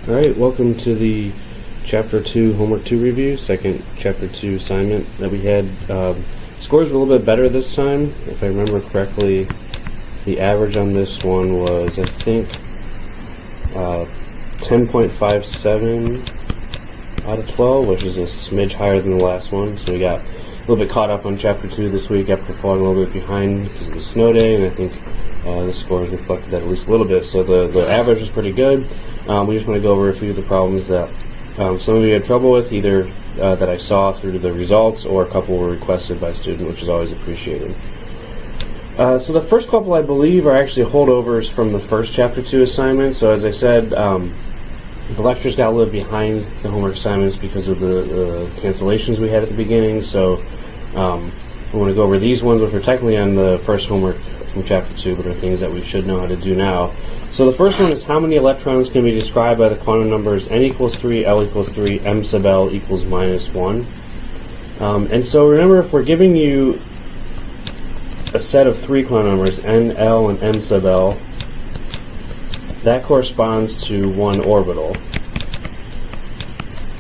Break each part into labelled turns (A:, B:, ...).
A: Alright, welcome to the Chapter 2 Homework 2 review, second Chapter 2 assignment that we had. Scores were a little bit better this time. If I remember correctly, the average on this one was, I think, 10.57 out of 12, which is a smidge higher than the last one. So we got a little bit caught up on Chapter 2 this week after falling a little bit behind because of the snow day, and I think the scores reflected that at least a little bit. So the average is pretty good. We just want to go over a few of the problems that some of you had trouble with, either that I saw through the results or a couple were requested by a student, which is always appreciated. So the first couple, I believe, are actually holdovers from the first Chapter 2 assignment. So as I said, the lectures got a little behind the homework assignments because of the cancellations we had at the beginning. So we want to go over these ones, which are technically on the first homework from Chapter 2, but are things that we should know how to do now. So the first one is how many electrons can be described by the quantum numbers n equals 3, L equals 3, m sub L equals -1. And so remember, if we're giving you a set of three quantum numbers, n, L, and m sub L, that corresponds to one orbital.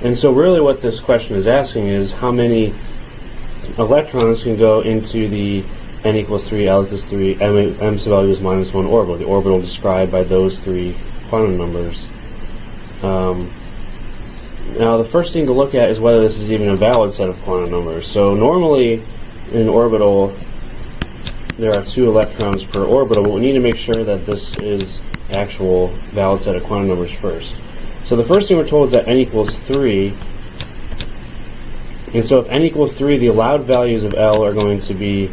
A: And so really what this question is asking is how many electrons can go into the n equals 3, L equals 3, m sub L equals -1 orbital, the orbital described by those three quantum numbers. Now the first thing to look at is whether this is even a valid set of quantum numbers. So normally in an orbital there are 2 electrons per orbital, but we need to make sure that this is actual valid set of quantum numbers first. So the first thing we're told is that n equals 3, and so if n equals 3, the allowed values of L are going to be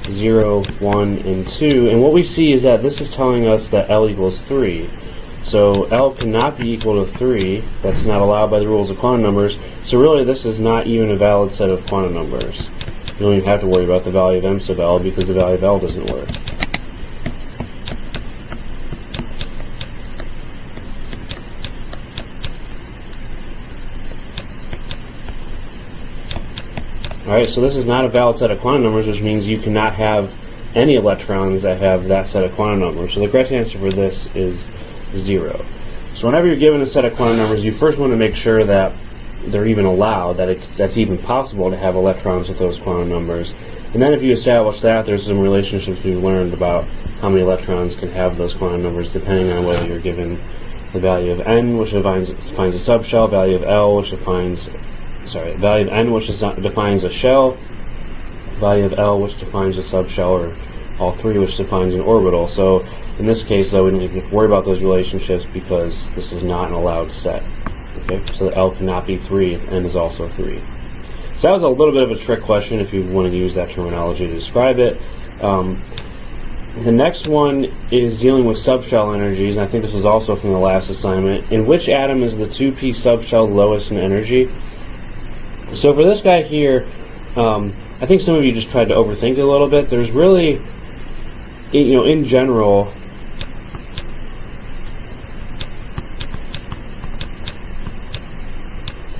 A: 0, 1, and 2, and what we see is that this is telling us that L equals 3. So L cannot be equal to 3. That's not allowed by the rules of quantum numbers. So really this is not even a valid set of quantum numbers. You don't even have to worry about the value of m sub L because the value of L doesn't work. Alright, so this is not a valid set of quantum numbers, which means you cannot have any electrons that have that set of quantum numbers. So the correct answer for this is 0. So whenever you're given a set of quantum numbers, you first want to make sure that they're even allowed, that's even possible to have electrons with those quantum numbers. And then if you establish that, there's some relationships we've learned about how many electrons can have those quantum numbers depending on whether you're given the value of n, which defines a subshell, value of L, which defines value of n, which defines a shell, value of L, which defines a subshell, or all three, which defines an orbital. So in this case, though, we don't need to worry about those relationships because this is not an allowed set. Okay, so L cannot be 3 if n is also 3. So that was a little bit of a trick question if you want to use that terminology to describe it. The next one is dealing with subshell energies, and I think this was also from the last assignment. In which atom is the 2p subshell lowest in energy? So for this guy here, I think some of you just tried to overthink it a little bit. There's really, in general,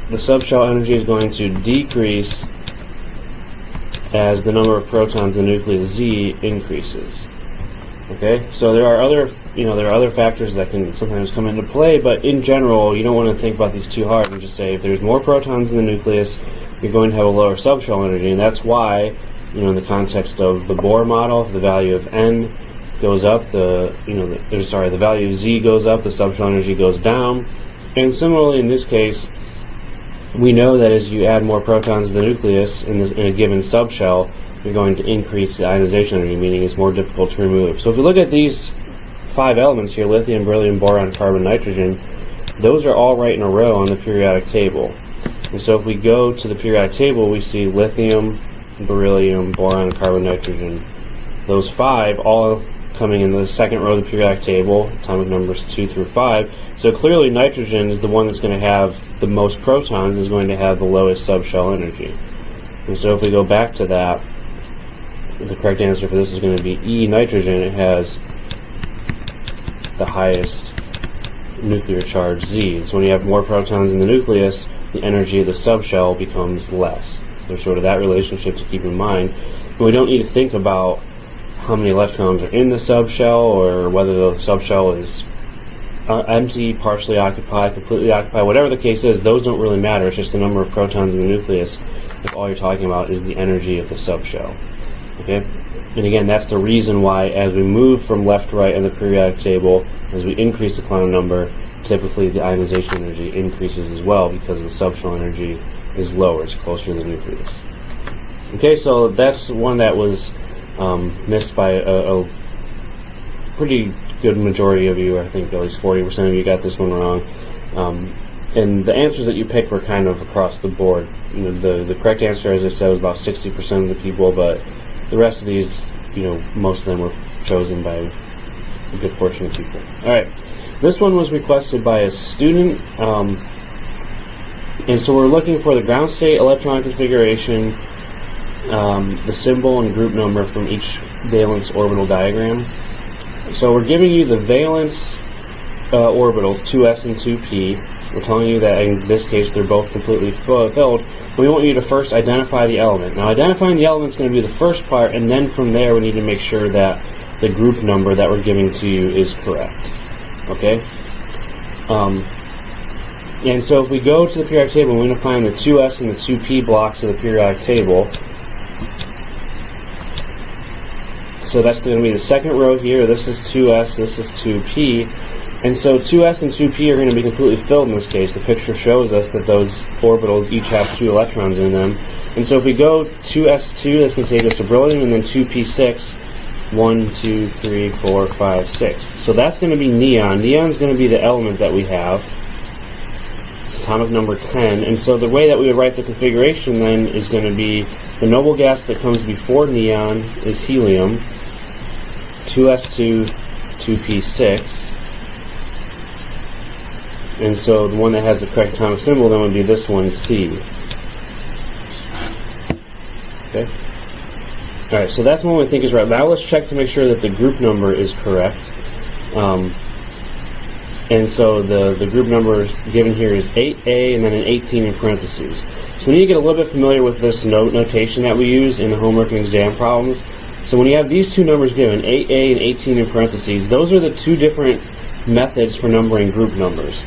A: the subshell energy is going to decrease as the number of protons in the nucleus Z increases. Okay, so there are other factors that can sometimes come into play, but in general, you don't want to think about these too hard and just say if there's more protons in the nucleus, you're going to have a lower subshell energy, and that's why, in the context of the Bohr model, if the value of n goes up, the value of Z goes up, the subshell energy goes down, and similarly in this case, we know that as you add more protons to the nucleus in a given subshell, you're going to increase the ionization energy, meaning it's more difficult to remove. So if you look at these 5 elements here, lithium, beryllium, boron, carbon, nitrogen, those are all right in a row on the periodic table. And so if we go to the periodic table, we see lithium, beryllium, boron, carbon, nitrogen. Those 5 all coming in the second row of the periodic table, atomic numbers 2 through 5. So clearly nitrogen is the one that's going to have the most protons, is going to have the lowest subshell energy. And so if we go back to that, the correct answer for this is going to be E, nitrogen. It has the highest nuclear charge Z. So when you have more protons in the nucleus, the energy of the subshell becomes less. There's sort of that relationship to keep in mind. But we don't need to think about how many electrons are in the subshell or whether the subshell is empty, partially occupied, completely occupied, whatever the case is, those don't really matter. It's just the number of protons in the nucleus if all you're talking about is the energy of the subshell. Okay? And again, that's the reason why as we move from left to right in the periodic table, as we increase the quantum number, typically the ionization energy increases as well because the subshell energy is lower, it's closer to the nucleus. Okay, so that's one that was missed by a pretty good majority of you. I think at least 40% of you got this one wrong. And the answers that you picked were kind of across the board. You know, the correct answer, as I said, was about 60% of the people, but the rest of these, you know, most of them were chosen by a good portion of people. All right, this one was requested by a student, and so we're looking for the ground state, electron configuration, the symbol and group number from each valence orbital diagram. So we're giving you the valence orbitals, 2s and 2p. We're telling you that in this case they're both completely filled. We want you to first identify the element. Now identifying the element is going to be the first part, and then from there we need to make sure that the group number that we're giving to you is correct. Okay? And so if we go to the periodic table, we're going to find the 2s and the 2p blocks of the periodic table. So that's going to be the second row here. This is 2s, this is 2p. And so 2s and 2p are going to be completely filled in this case. The picture shows us that those orbitals each have 2 electrons in them. And so if we go 2s2, that's going to take us to beryllium, and then 2p6, 1, 2, 3, 4, 5, 6. So that's going to be neon. Neon is going to be the element that we have. It's atomic number 10. And so the way that we would write the configuration then is going to be the noble gas that comes before neon is helium, 2s2, 2p6. And so the one that has the correct atomic symbol then would be this one, C. Okay? Alright, so that's one we think is right. Now let's check to make sure that the group number is correct. And so the group number given here is 8A and then an 18 in parentheses. So we need to get a little bit familiar with this notation that we use in the homework and exam problems. So when you have these two numbers given, 8A and 18 in parentheses, those are the two different methods for numbering group numbers.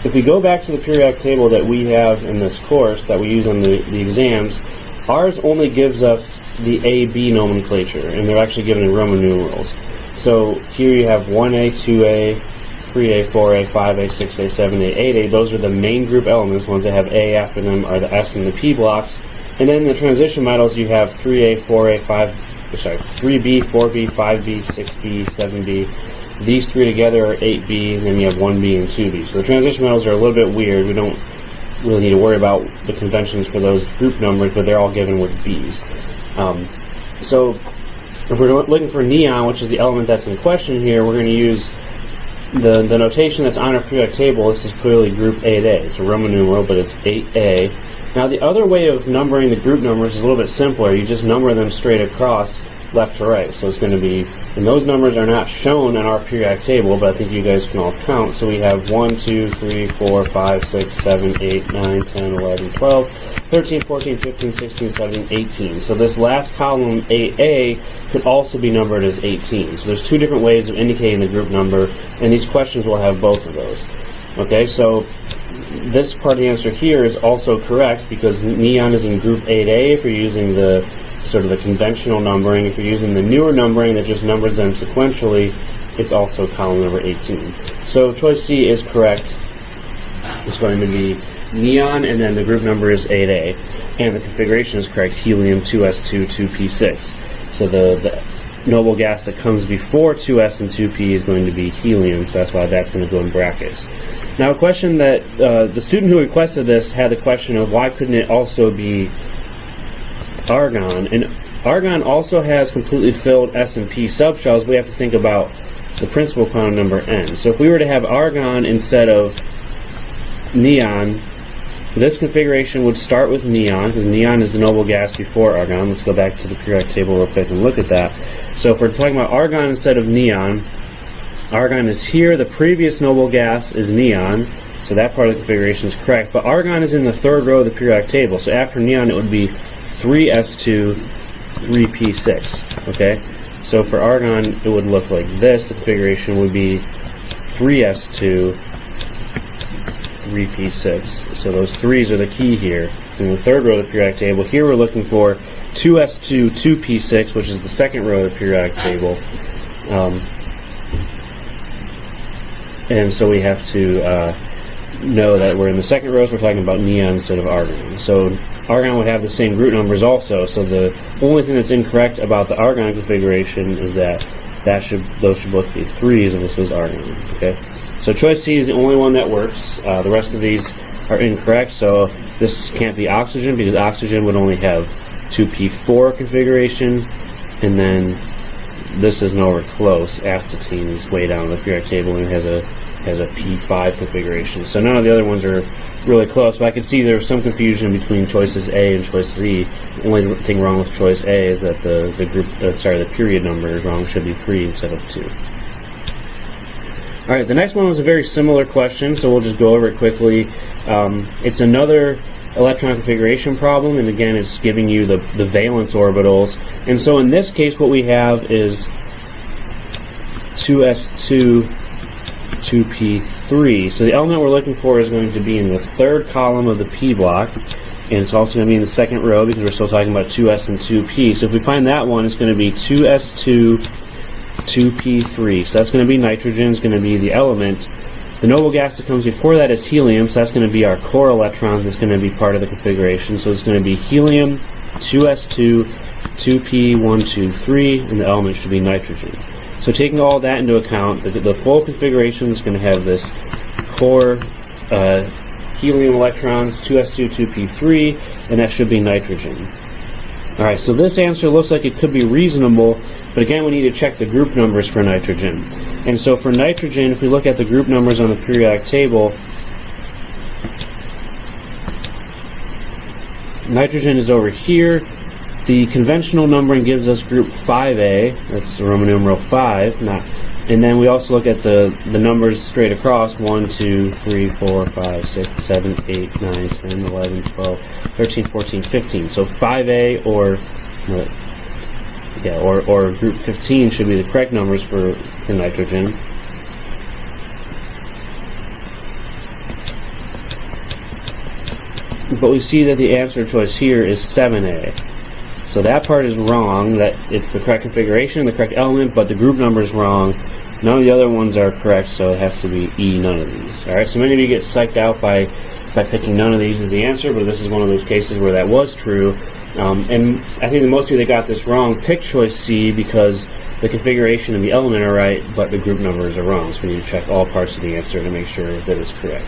A: If we go back to the periodic table that we have in this course that we use on the exams, ours only gives us the A-B nomenclature, and they're actually given in Roman numerals. So here you have 1A, 2A, 3A, 4A, 5A, 6A, 7A, 8A. Those are the main group elements. Ones that have A after them are the S and the P blocks. And then in the transition metals you have 3A, 4A, 3B, 4B, 5B, 6B, 7B. These three together are 8B, and then you have 1B and 2B. So the transition metals are a little bit weird. We don't really need to worry about the conventions for those group numbers, but they're all given with B's. So if we're looking for neon, which is the element that's in question here, we're going to use the notation that's on our periodic table. This is clearly group 8A. It's a Roman numeral, but it's 8A. Now the other way of numbering the group numbers is a little bit simpler. You just number them straight across left to right. So it's going to be, and those numbers are not shown on our periodic table, but I think you guys can all count. So we have 1, 2, 3, 4, 5, 6, 7, 8, 9, 10, 11, 12, 13, 14, 15, 16, 17, 18. So this last column, 8A, could also be numbered as 18. So there's two different ways of indicating the group number, and these questions will have both of those. Okay, so this part of the answer here is also correct because neon is in group 8A if you're using the sort of the conventional numbering. If you're using the newer numbering that just numbers them sequentially, it's also column number 18. So choice C is correct. It's going to be neon, and then the group number is 8A. And the configuration is correct, helium 2s2, 2p6. So the noble gas that comes before 2s and 2p is going to be helium, so that's why that's going to go in brackets. Now a question that the student who requested this had the question of why couldn't it also be argon, and argon also has completely filled S and P subshells. We have to think about the principal quantum number n. So if we were to have argon instead of neon, this configuration would start with neon, because neon is the noble gas before argon. Let's go back to the periodic table real quick and look at that. So if we're talking about argon instead of neon, argon is here, the previous noble gas is neon, so that part of the configuration is correct, but argon is in the third row of the periodic table, so after neon it would be 3s2, 3p6. Okay, so for argon it would look like this. The configuration would be 3s2, 3p6. So those 3's are the key here. In the third row of the periodic table, here we're looking for 2s2, 2p6, which is the second row of the periodic table. And so we have to know that we're in the second row, so we're talking about neon instead of argon. So argon would have the same group numbers also, so the only thing that's incorrect about the argon configuration is that those should both be 3's and this was argon. Okay, so choice C is the only one that works. The rest of these are incorrect, so this can't be oxygen because oxygen would only have 2p4 configuration, and then this is nowhere close. Astatine is way down the periodic table and it has a p5 configuration. So none of the other ones are really close, but I can see there's some confusion between choices A and choice Z. The only thing wrong with choice A is that the period number is wrong. It should be 3 instead of 2. Alright, the next one was a very similar question, so we'll just go over it quickly. It's another electron configuration problem, and again it's giving you the valence orbitals. And so in this case what we have is 2s2, 2p3. So the element we're looking for is going to be in the third column of the p block, and it's also going to be in the second row because we're still talking about 2s and 2p. So if we find that one, it's going to be 2s2, 2p3. So that's going to be nitrogen, it's going to be the element. The noble gas that comes before that is helium, so that's going to be our core electrons that's going to be part of the configuration. So it's going to be helium, 2s2, 2p1, 2, 3, and the element should be nitrogen. So taking all that into account, the full configuration is going to have this core helium electrons, 2s2, 2p3, and that should be nitrogen. Alright, so this answer looks like it could be reasonable, but again we need to check the group numbers for nitrogen. And so for nitrogen, if we look at the group numbers on the periodic table, nitrogen is over here. The conventional numbering gives us group 5A, that's Roman numeral 5, and then we also look at the numbers straight across, 1, 2, 3, 4, 5, 6, 7, 8, 9, 10, 11, 12, 13, 14, 15. So 5A or group 15 should be the correct numbers for nitrogen. But we see that the answer choice here is 7A. So that part is wrong, that it's the correct configuration, the correct element, but the group number is wrong. None of the other ones are correct, so it has to be E, none of these. Alright, so many of you get psyched out by picking none of these as the answer, but this is one of those cases where that was true. And I think that most of you that got this wrong picked choice C because the configuration and the element are right, but the group numbers are wrong. So we need to check all parts of the answer to make sure that it's correct.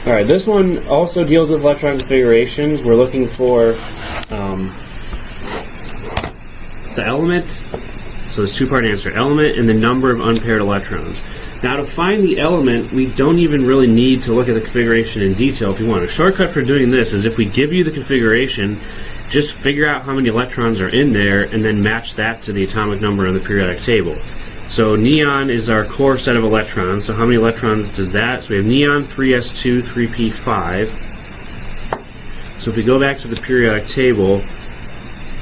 A: Alright, this one also deals with electron configurations. We're looking for the element, so this two-part answer, element and the number of unpaired electrons. Now to find the element, we don't even really need to look at the configuration in detail if you want. A shortcut for doing this is if we give you the configuration, just figure out how many electrons are in there and then match that to the atomic number on the periodic table. So neon is our core set of electrons. So how many electrons does that? So we have neon, 3s2, 3p5. So if we go back to the periodic table,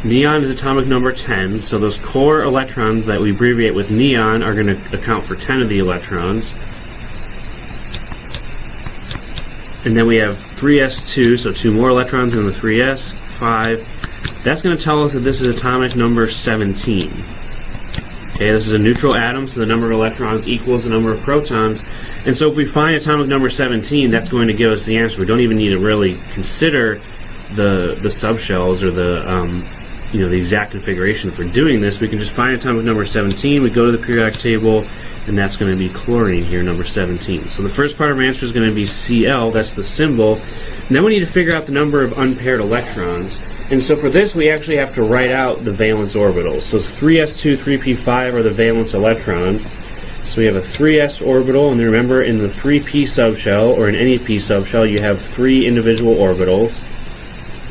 A: neon is atomic number 10. So those core electrons that we abbreviate with neon are going to account for 10 of the electrons. And then we have 3s2, so 2 more electrons in the 3s, 5. That's going to tell us that this is atomic number 17. Okay, this is a neutral atom, so the number of electrons equals the number of protons. And so if we find atomic number 17, that's going to give us the answer. We don't even need to really consider the subshells or the exact configuration for doing this. We can just find atomic number 17, we go to the periodic table, and that's going to be chlorine here, number 17. So the first part of our answer is going to be Cl, that's the symbol. And then we need to figure out the number of unpaired electrons. And so for this, we actually have to write out the valence orbitals. So 3s2, 3p5 are the valence electrons. So we have a 3s orbital, and remember in the 3p subshell, or in any p subshell, you have 3 individual orbitals,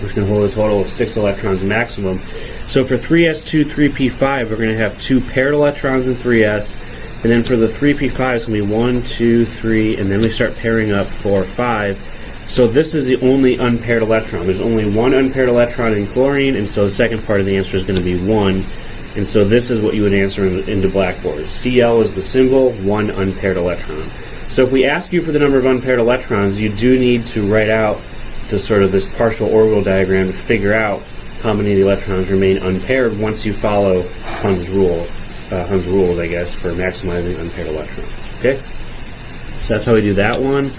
A: which can hold a total of 6 electrons maximum. So for 3s2, 3p5, we're going to have 2 paired electrons in 3s, and then for the 3p5, it's going to be 1, 2, 3, and then we start pairing up 4, 5. So this is the only unpaired electron. There's only one unpaired electron in chlorine, and so the second part of the answer is going to be 1. And so this is what you would answer into Blackboard. Cl is the symbol, 1 unpaired electron. So if we ask you for the number of unpaired electrons, you do need to write out this partial orbital diagram to figure out how many of the electrons remain unpaired once you follow Hund's rules, I guess, for maximizing unpaired electrons. Okay? So that's how we do that one.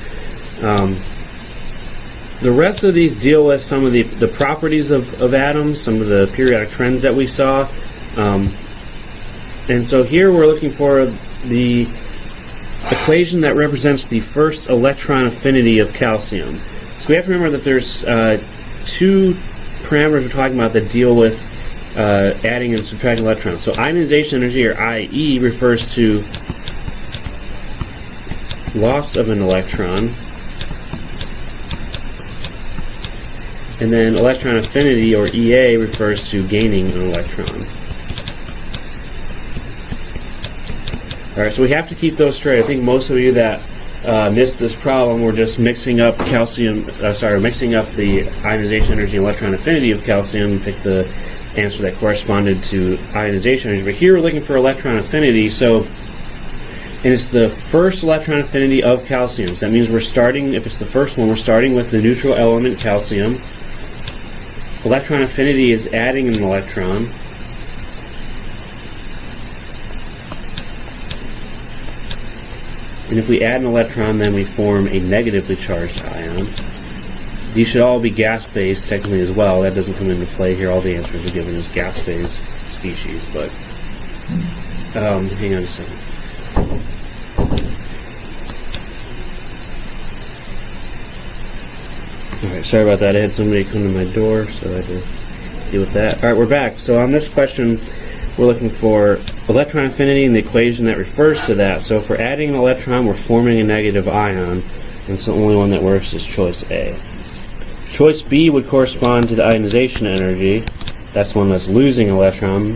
A: The rest of these deal with some of the properties of atoms, some of the periodic trends that we saw. And so here we're looking for the equation that represents the first electron affinity of calcium. So we have to remember that there's two parameters we're talking about that deal with adding and subtracting electrons. So ionization energy, or IE, refers to loss of an electron. And then electron affinity, or EA, refers to gaining an electron. Alright, so we have to keep those straight. I think most of you that missed this problem were just mixing up mixing up the ionization energy and electron affinity of calcium and picked the answer that corresponded to ionization energy. But here we're looking for electron affinity, and it's the first electron affinity of calcium. So that means we're starting, if it's the first one, we're starting with the neutral element calcium. Electron affinity is adding an electron. And if we add an electron, then we form a negatively charged ion. These should all be gas-phase technically as well. That doesn't come into play here. All the answers are given as gas-phase species. But hang on a second. Alright, sorry about that. I had somebody come to my door, so I had to deal with that. Alright, we're back. So on this question, we're looking for electron affinity and the equation that refers to that. So if we're adding an electron, we're forming a negative ion, and so the only one that works is choice A. Choice B would correspond to the ionization energy. That's the one that's losing an electron.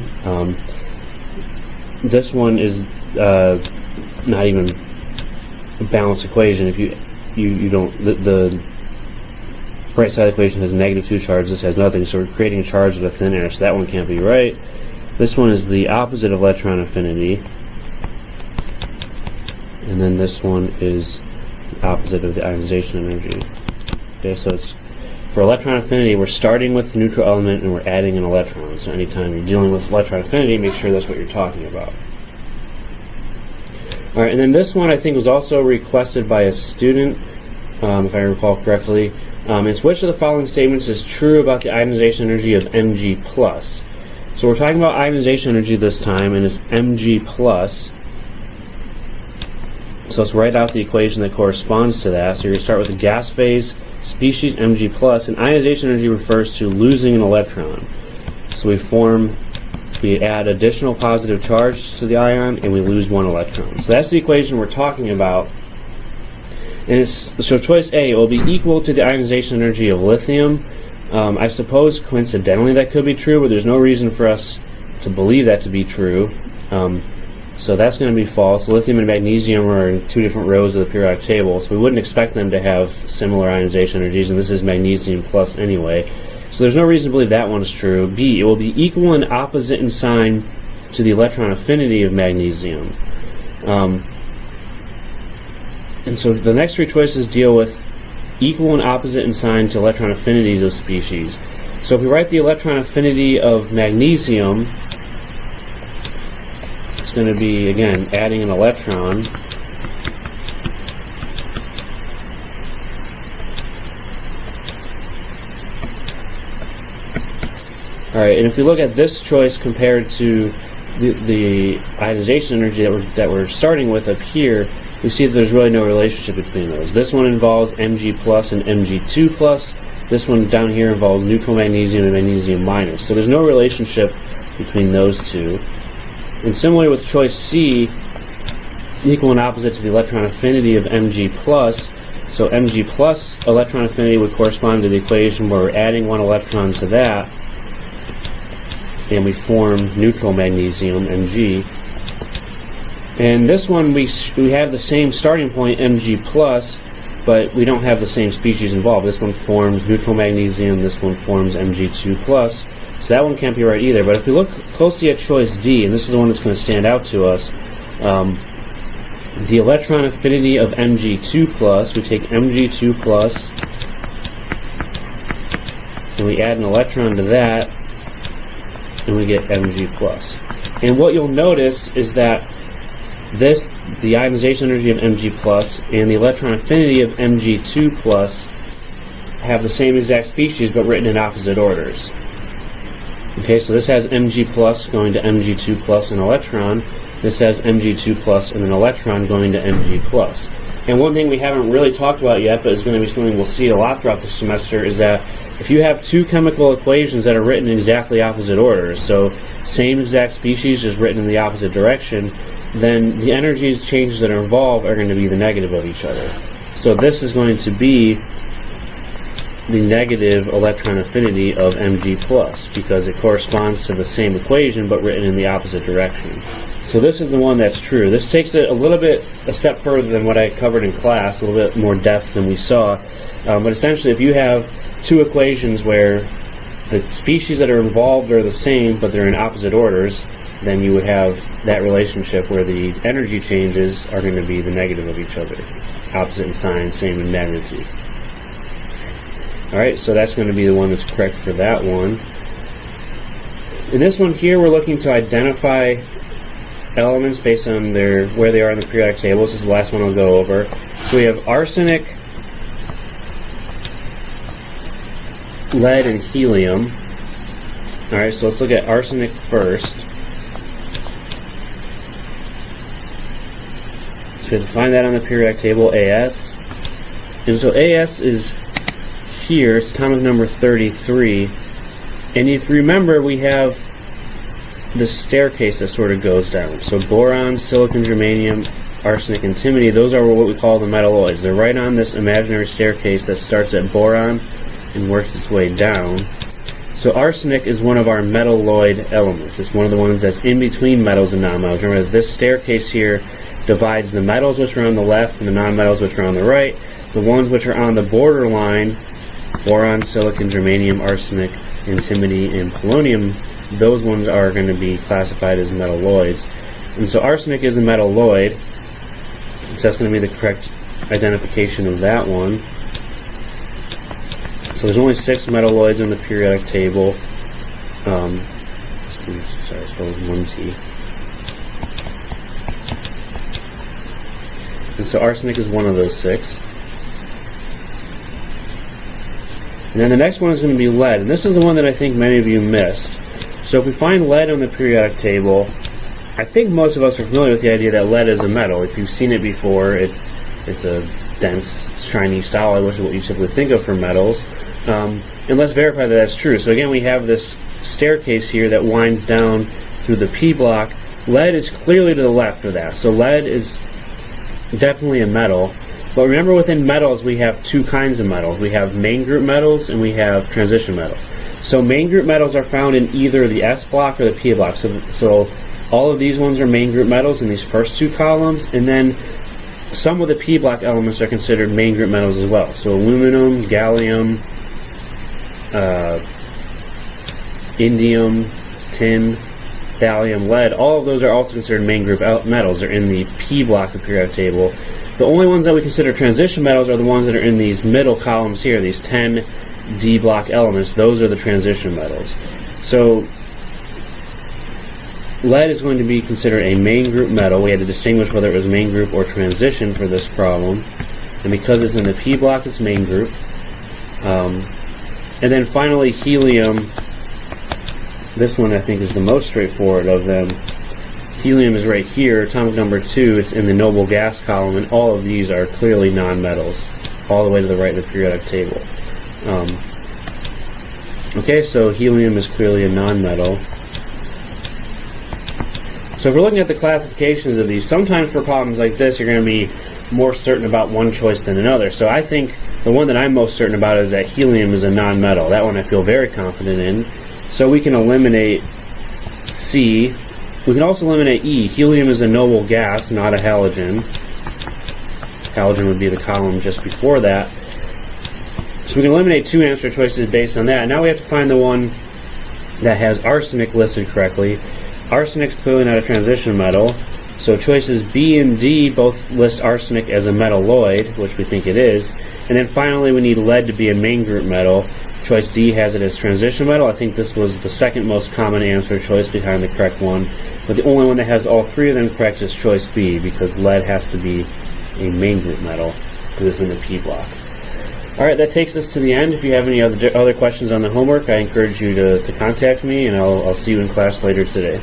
A: This one is not even a balanced equation. If you don't, the right side of the equation has -2 charge. This has nothing, so we're creating a charge with a thin air. So that one can't be right. This one is the opposite of electron affinity, and then this one is the opposite of the ionization energy. Okay, so it's for electron affinity, we're starting with the neutral element and we're adding an electron. So anytime you're dealing with electron affinity, make sure that's what you're talking about. All right, and then this one I think was also requested by a student, if I recall correctly. It's which of the following statements is true about the ionization energy of Mg+. So we're talking about ionization energy this time, and it's Mg+. So let's write out the equation that corresponds to that. So you're going to start with the gas phase, species Mg+, and ionization energy refers to losing an electron. So we add additional positive charge to the ion, and we lose one electron. So that's the equation we're talking about. And so choice A will be equal to the ionization energy of lithium. I suppose coincidentally that could be true, but there's no reason for us to believe that to be true. So that's going to be false. Lithium and magnesium are in two different rows of the periodic table, so we wouldn't expect them to have similar ionization energies, and this is magnesium plus anyway. So there's no reason to believe that one is true. B, it will be equal and opposite in sign to the electron affinity of magnesium. And so the next three choices deal with equal and opposite in sign to electron affinities of species. So if we write the electron affinity of magnesium, it's going to be, again, adding an electron. Alright, and if we look at this choice compared to the ionization energy that we're starting with up here, we see that there's really no relationship between those. This one involves Mg plus and Mg2 plus. This one down here involves neutral magnesium and magnesium minus. So there's no relationship between those two. And similarly with choice C, equal and opposite to the electron affinity of Mg plus. So Mg plus electron affinity would correspond to the equation where we're adding one electron to that, and we form neutral magnesium, Mg. And this one, we have the same starting point, Mg+, but we don't have the same species involved. This one forms neutral magnesium, this one forms Mg2+. So that one can't be right either. But if we look closely at choice D, and this is the one that's going to stand out to us, the electron affinity of Mg2+, we take Mg2+, and we add an electron to that, and we get Mg+. And what you'll notice is that the ionization energy of Mg+, and the electron affinity of Mg2+, have the same exact species, but written in opposite orders. Okay, so this has Mg+ going to Mg2+ an electron. This has Mg2+ and an electron going to Mg+. And one thing we haven't really talked about yet, but is going to be something we'll see a lot throughout the semester, is that if you have two chemical equations that are written in exactly opposite orders, so same exact species, just written in the opposite direction, then the energy changes that are involved are going to be the negative of each other. So this is going to be the negative electron affinity of Mg+, because it corresponds to the same equation but written in the opposite direction. So this is the one that's true. This takes it a step further than what I covered in class, a little bit more depth than we saw. But essentially, if you have two equations where the species that are involved are the same but they're in opposite orders, then you would have that relationship where the energy changes are going to be the negative of each other. Opposite in sign, same in magnitude. Alright, so that's going to be the one that's correct for that one. In this one here, we're looking to identify elements based on where they are in the periodic table. This is the last one I'll go over. So we have arsenic, lead, and helium. Alright, so let's look at arsenic first. So we have to find that on the periodic table, AS. And so AS is here, it's atomic number 33. And if you remember, we have this staircase that sort of goes down. So boron, silicon, germanium, arsenic, and antimony, those are what we call the metalloids. They're right on this imaginary staircase that starts at boron and works its way down. So arsenic is one of our metalloid elements. It's one of the ones that's in between metals and nonmetals. Remember, this staircase here divides the metals which are on the left and the nonmetals which are on the right. The ones which are on the borderline, boron, silicon, germanium, arsenic, antimony, and polonium, those ones are going to be classified as metalloids. And so arsenic is a metalloid, so that's going to be the correct identification of that one. So there's only 6 metalloids in the periodic table. Sorry, I spelled 1T. And so arsenic is one of those 6. And then the next one is going to be lead, and this is the one that I think many of you missed. So if we find lead on the periodic table, I think most of us are familiar with the idea that lead is a metal. If you've seen it before, it's a dense, shiny solid, which is what you typically think of for metals. And let's verify that that's true. So again, we have this staircase here that winds down through the P block. Lead is clearly to the left of that. So lead is definitely a metal. But remember, within metals, we have two kinds of metals. We have main group metals and we have transition metals. So main group metals are found in either the S block or the P block. So all of these ones are main group metals in these first two columns, and then some of the P block elements are considered main group metals as well. So aluminum, gallium, indium, tin, thallium, lead, all of those are also considered main group metals. They're in the P block of the periodic table. The only ones that we consider transition metals are the ones that are in these middle columns here, these 10 D block elements. Those are the transition metals. So lead is going to be considered a main group metal. We had to distinguish whether it was main group or transition for this problem. And because it's in the P block, it's main group. And then finally, helium. This one I think is the most straightforward of them. Helium is right here, atomic number 2. It's in the noble gas column, and all of these are clearly nonmetals, all the way to the right of the periodic table. Okay, so helium is clearly a nonmetal. So if we're looking at the classifications of these, sometimes for problems like this, you're going to be more certain about one choice than another. So I think the one that I'm most certain about is that helium is a nonmetal. That one I feel very confident in. So we can eliminate C. We can also eliminate E. Helium is a noble gas, not a halogen. Halogen would be the column just before that. So we can eliminate 2 answer choices based on that. Now we have to find the one that has arsenic listed correctly. Arsenic's clearly not a transition metal, so choices B and D both list arsenic as a metalloid, which we think it is. And then finally we need lead to be a main group metal. Choice D has it as transition metal. I think this was the second most common answer choice behind the correct one. But the only one that has all three of them correct is choice B, because lead has to be a main group metal because it's in the P block. Alright, that takes us to the end. If you have any other questions on the homework, I encourage you to contact me, and I'll see you in class later today.